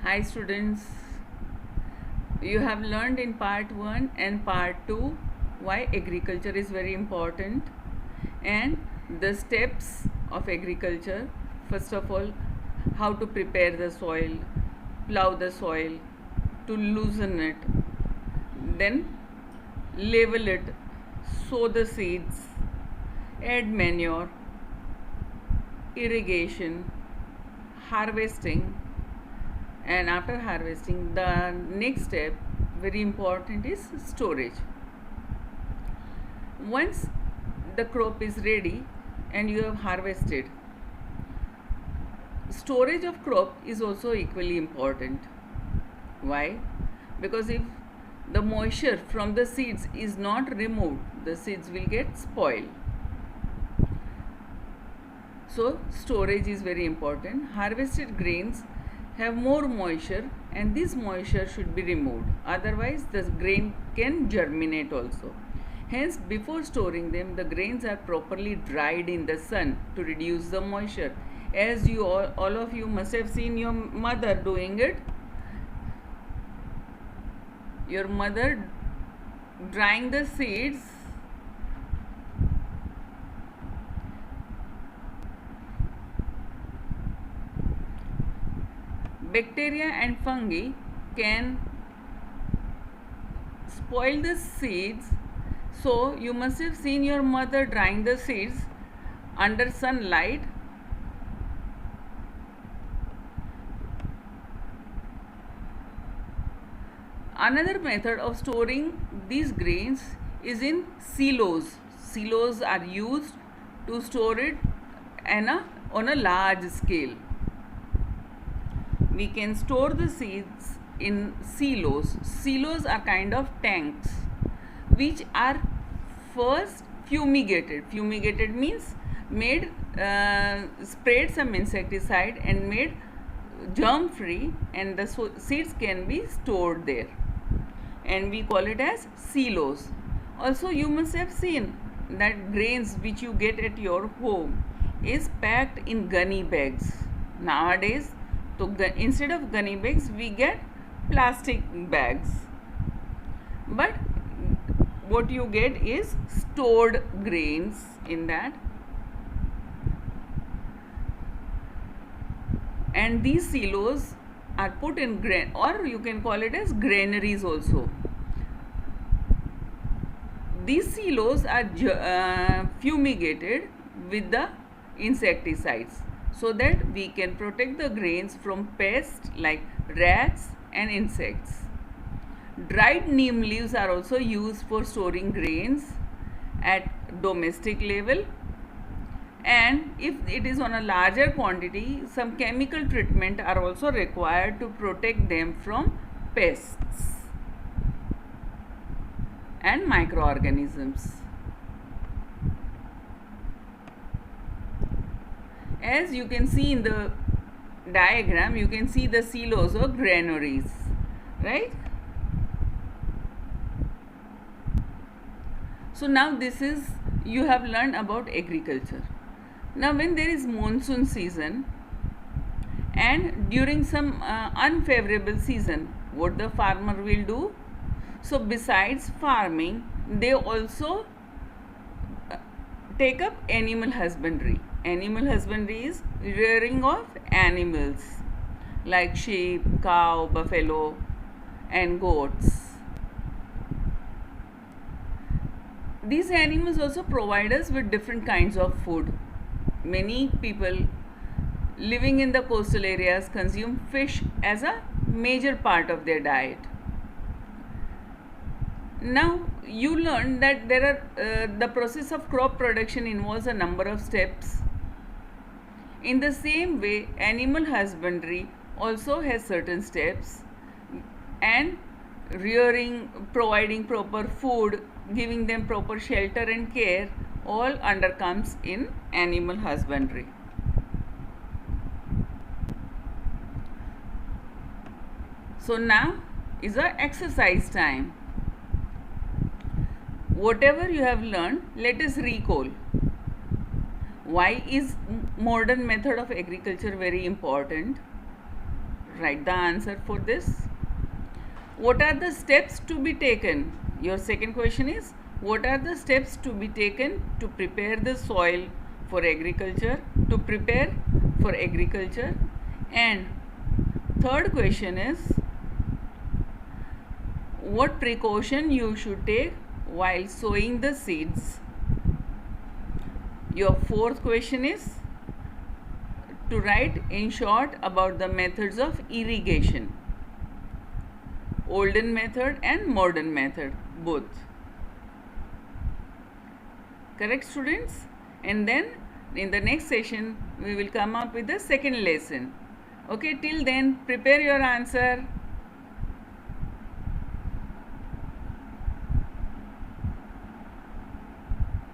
Hi students, you have learned in part 1 and part 2 why agriculture is very important and the steps of agriculture. First of all, how to prepare the soil, plow the soil, to loosen it, then level it, sow the seeds, add manure, irrigation, harvesting, and after harvesting the next step very important is storage. Once the crop is ready and you have harvested, storage of crop is also equally important. Why? Because if the moisture from the seeds is not removed, the seeds will get spoiled. So storage is very important. Harvested grains have more moisture and this moisture should be removed, otherwise the grain can germinate also. Hence, before storing them, the grains are properly dried in the sun to reduce the moisture, as you all of you must have seen your mother doing it. Your mother drying the seeds bacteria and fungi can spoil the seeds, so you must have seen your mother drying the seeds under sunlight. Another method of storing these grains is in silos. Silos are used to store it on a large scale. We can store the seeds in silos. Silos are kind of tanks which are first fumigated. Fumigated means sprayed some insecticide and made germ free, and the seeds can be stored there, and we call it as silos. Also, you must have seen that grains which you get at your home is packed in gunny bags. Nowadays, so instead of gunny bags, we get plastic bags. But what you get is stored grains in that. And these silos are put in grain, or you can call it as granaries also. These silos are fumigated with the insecticides, so that we can protect the grains from pests like rats and insects. Dried neem leaves are also used for storing grains at domestic level, and if it is on a larger quantity, some chemical treatment are also required to protect them from pests and microorganisms. As you can see in the diagram, you can see the silos or granaries, right? So now this is, you have learned about agriculture. Now when there is monsoon season and during some unfavorable season, what the farmer will do? So besides farming, they also take up animal husbandry. Animal husbandry is rearing of animals like sheep, cow, buffalo and goats. These animals also provide us with different kinds of food. Many people living in the coastal areas consume fish as a major part of their diet. Now you learn that there are the process of crop production involves a number of steps. In the same way, animal husbandry also has certain steps, and rearing, providing proper food, giving them proper shelter and care, all undercomes in animal husbandry. So now is a exercise time. Whatever you have learned, let us recall. Why is modern method of agriculture very important? write the answer for this. What are the steps to be taken? Your second question is, what are the steps to be taken to prepare the soil for agriculture? And third question is, what precaution you should take while sowing the seeds? Your fourth question is to write in short about the methods of irrigation, olden method and modern method, both. Correct, students? And then in the next session we will come up with the second lesson. Okay, till then prepare your answer.